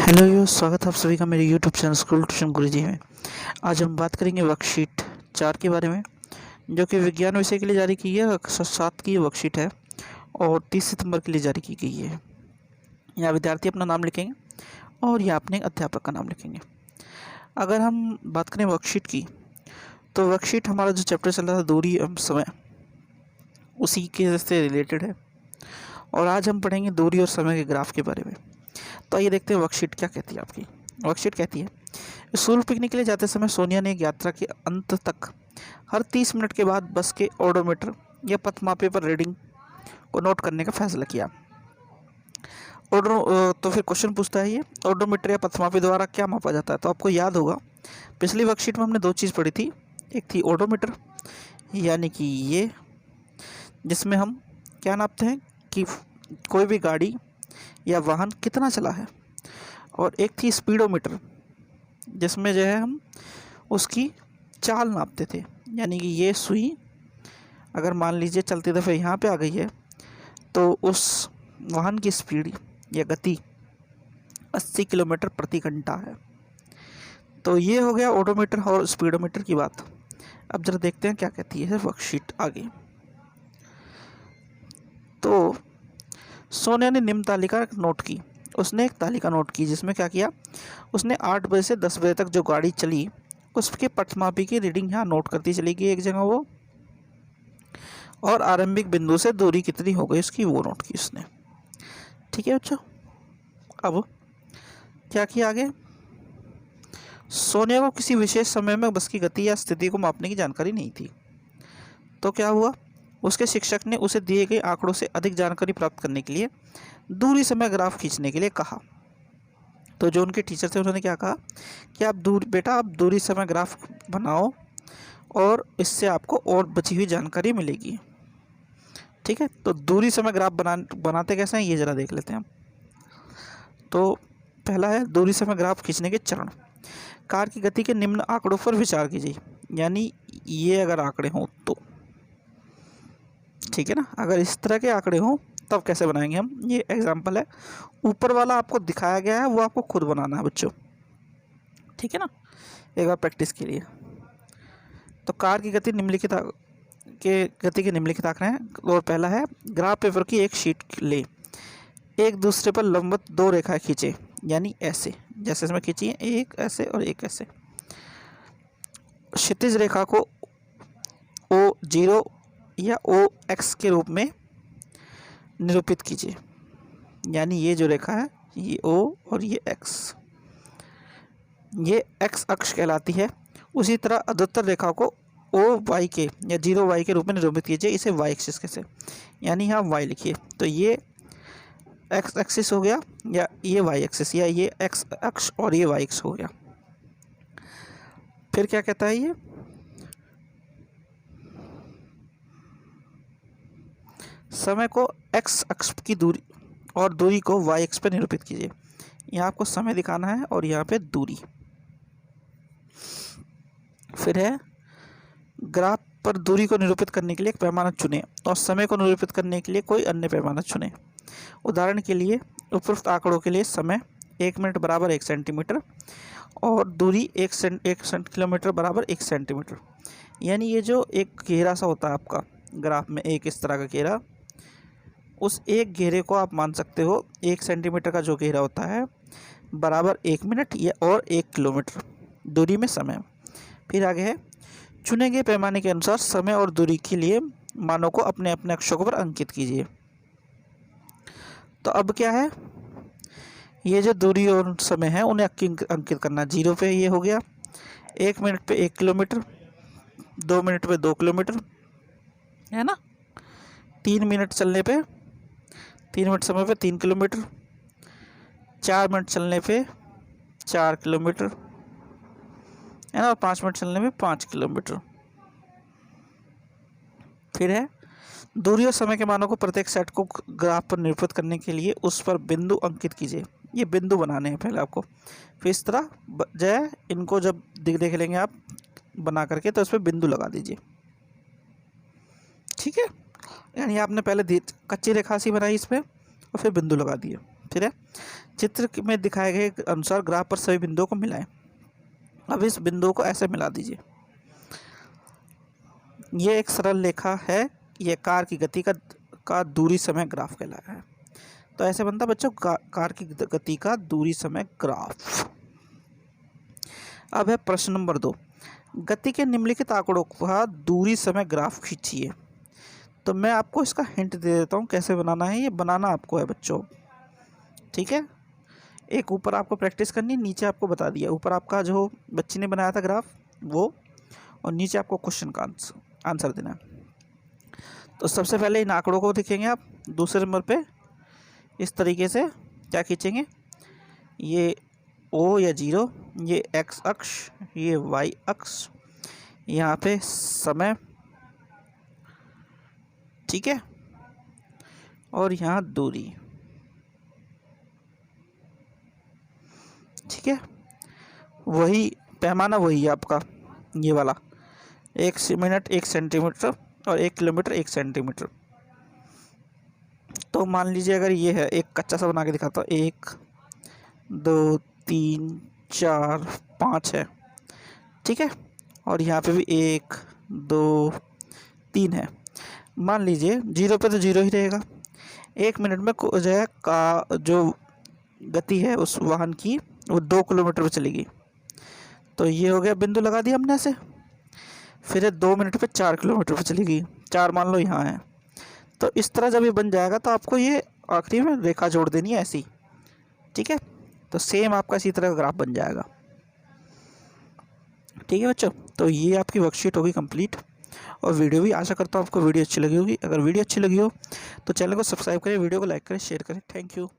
Hello यो स्वागत है आप सभी का मेरे यूट्यूब चैनल स्कूल ट्यूशन गुरुजी में। आज हम बात करेंगे वर्कशीट 4 के बारे में, जो कि विज्ञान विषय के लिए जारी की है। कक्षा 7 की वर्कशीट है और 30 सितंबर के लिए जारी की गई है। यहाँ विद्यार्थी अपना नाम लिखेंगे और यहाँ अपने अध्यापक का नाम लिखेंगे। अगर हम बात करें वर्कशीट की, तो वर्कशीट हमारा जो चैप्टर चल रहा था दूरी एवं समय, उसी के से रिलेटेड है। और आज हम पढ़ेंगे दूरी और समय के ग्राफ के बारे में। तो आइए देखते हैं वर्कशीट क्या कहती है आपकी। वर्कशीट कहती है, स्कूल पिकनिक के लिए जाते समय सोनिया ने यात्रा के अंत तक हर 30 मिनट के बाद बस के ओडोमीटर या पथमापे पर रीडिंग को नोट करने का फैसला किया। तो फिर क्वेश्चन पूछता है, ये ओडोमीटर या पथमापे द्वारा क्या मापा जाता है। तो आपको याद होगा पिछली वर्कशीट में हमने दो चीज़ पढ़ी थी। एक थी ओडोमीटर, यानी कि ये जिसमें हम क्या नापते हैं कि कोई भी गाड़ी या वाहन कितना चला है, और एक थी स्पीडोमीटर जिसमें जो है हम उसकी चाल नापते थे। यानी कि ये सुई अगर मान लीजिए चलते दफ़े यहाँ पे आ गई है तो उस वाहन की स्पीड या गति 80 किलोमीटर प्रति घंटा है। तो ये हो गया ओडोमीटर और स्पीडोमीटर की बात। अब जरा देखते हैं क्या कहती है वर्कशीट आगे। तो सोनिया ने निम्न तालिका नोट की। उसने एक तालिका नोट की जिसमें क्या किया, उसने 8 बजे से 10 बजे तक जो गाड़ी चली उसके पथमापी की रीडिंग यहाँ नोट करती चली गई एक जगह वो, और आरंभिक बिंदु से दूरी कितनी हो गई उसकी वो नोट की उसने। ठीक है बच्चों। अब क्या किया आगे, सोनिया को किसी विशेष समय में बस की गति या स्थिति को मापने की जानकारी नहीं थी। तो क्या हुआ, उसके शिक्षक ने उसे दिए गए आंकड़ों से अधिक जानकारी प्राप्त करने के लिए दूरी समय ग्राफ खींचने के लिए कहा। तो जो उनके टीचर थे उन्होंने क्या कहा कि आप बेटा आप दूरी समय ग्राफ बनाओ और इससे आपको और बची हुई जानकारी मिलेगी। ठीक है, तो दूरी समय ग्राफ बनाते कैसे हैं ये ज़रा देख लेते हैं हम। तो पहला है दूरी समय ग्राफ खींचने के चरण। कार की गति के निम्न आंकड़ों पर विचार कीजिए। यानी ये अगर आंकड़े हों तो ठीक है ना, अगर इस तरह के आंकड़े हों तब कैसे बनाएंगे हम। ये एग्जाम्पल है, ऊपर वाला आपको दिखाया गया है वो आपको खुद बनाना है बच्चों। ठीक है ना, एक बार प्रैक्टिस के लिए। तो कार की गति निम्नलिखित के निम्नलिखित आंकड़े हैं। और पहला है, ग्राफ पेपर की एक शीट ले, एक दूसरे पर लंबवत दो रेखाएं खींचे, यानी ऐसे जैसे इसमें खींची है, एक ऐसे और एक ऐसे। क्षितिज रेखा को O0 या OX के रूप में निरूपित कीजिए। यानी ये जो रेखा है ये O और ये X, ये X अक्ष कहलाती है। उसी तरह अधोत्तर रेखा को OY के या 0Y के रूप में निरूपित कीजिए, इसे Y एक्सिस के से, यानी यहाँ Y लिखिए। तो ये X एक्सिस हो गया या ये Y एक्सिस, या ये X अक्ष और ये Y अक्ष हो गया। फिर क्या कहता है ये, समय को X अक्ष की दूरी और दूरी को Y अक्ष पर निरूपित कीजिए। यहाँ आपको समय दिखाना है और यहाँ पे दूरी। फिर है, ग्राफ पर दूरी को निरूपित करने के लिए एक पैमाना चुनें और समय को निरूपित करने के लिए कोई अन्य पैमाना चुनें। उदाहरण के लिए उपरोक्त आंकड़ों के लिए समय 1 मिनट बराबर 1 सेंटीमीटर और दूरी 1 किलोमीटर बराबर 1 सेंटीमीटर। यानी ये जो एक घेरा सा होता है आपका ग्राफ में, एक इस तरह का घेरा, उस एक घेरे को आप मान सकते हो 1 सेंटीमीटर का जो घेरा होता है बराबर 1 मिनट या और 1 किलोमीटर दूरी में समय। फिर आगे है, चुने गए पैमाने के अनुसार समय और दूरी के लिए मानों को अपने अपने अक्षों पर अंकित कीजिए। तो अब क्या है, ये जो दूरी और समय है उन्हें अंकित करना। 0 पे ये हो गया, 1 मिनट पे 1 किलोमीटर, 2 मिनट पे 2 किलोमीटर है ना, 3 मिनट चलने पे 3 मिनट समय पे 3 किलोमीटर, 4 मिनट चलने पे 4 किलोमीटर है ना, और 5 मिनट चलने में 5 किलोमीटर। फिर है, दूरी और समय के मानों को प्रत्येक सेट को ग्राफ पर निरूपित करने के लिए उस पर बिंदु अंकित कीजिए। ये बिंदु बनाने हैं पहले आपको। फिर इस तरह जो है इनको जब देख लेंगे आप बना करके तो इस पर बिंदु लगा दीजिए। ठीक है, यानी आपने पहले कच्ची रेखा सी बनाई इस पर और फिर बिंदु लगा दिए। फिर है चित्र में दिखाए गए अनुसार ग्राफ पर सभी बिंदुओं को मिलाएं। अब इस बिंदुओं को ऐसे मिला दीजिए। ये एक सरल रेखा है, ये कार की गति का दूरी समय ग्राफ कहलाया है। तो ऐसे बनता बच्चों कार की गति का दूरी समय ग्राफ। अब है प्रश्न नंबर 2, गति के निम्नलिखित आंकड़ों का दूरी समय ग्राफ खींचिए। तो मैं आपको इसका हिंट दे देता हूँ कैसे बनाना है। ये बनाना आपको है बच्चों, ठीक है। एक ऊपर आपको प्रैक्टिस करनी, नीचे आपको बता दिया। ऊपर आपका जो बच्ची ने बनाया था ग्राफ वो, और नीचे आपको क्वेश्चन का आंसर देना है। तो सबसे पहले इन आंकड़ों को देखेंगे आप। दूसरे नंबर पे इस तरीके से क्या खींचेंगे, ये O या 0, ये x अक्ष, ये y अक्ष, यहाँ पे समय, ठीक है, और यहाँ दूरी, ठीक है। वही पैमाना वही है आपका ये वाला, 1 मिनट 1 सेंटीमीटर और 1 किलोमीटर 1 सेंटीमीटर। तो मान लीजिए अगर ये है, एक कच्चा सा बना के दिखाता हूँ, 1 2 3 4 5 है, ठीक है। और यहाँ पे भी 1 2 3 है। मान लीजिए 0 पे तो 0 ही रहेगा। 1 मिनट में जो है का जो गति है उस वाहन की वो 2 किलोमीटर पे चलेगी। तो ये हो गया, बिंदु लगा दिया हमने ऐसे। फिर 2 मिनट पे 4 किलोमीटर पे चलेगी, 4 मान लो यहाँ है। तो इस तरह जब ये बन जाएगा तो आपको ये आखिरी में रेखा जोड़ देनी है ऐसी, ठीक है। तो सेम आपका इसी तरह का ग्राफ बन जाएगा, ठीक है बच्चों। तो ये आपकी वर्कशीट होगी कंप्लीट, और वीडियो भी आशा करता हूँ आपको वीडियो अच्छी लगी होगी। अगर वीडियो अच्छी लगी हो तो चैनल को सब्सक्राइब करें, वीडियो को लाइक करें, शेयर करें। Thank you.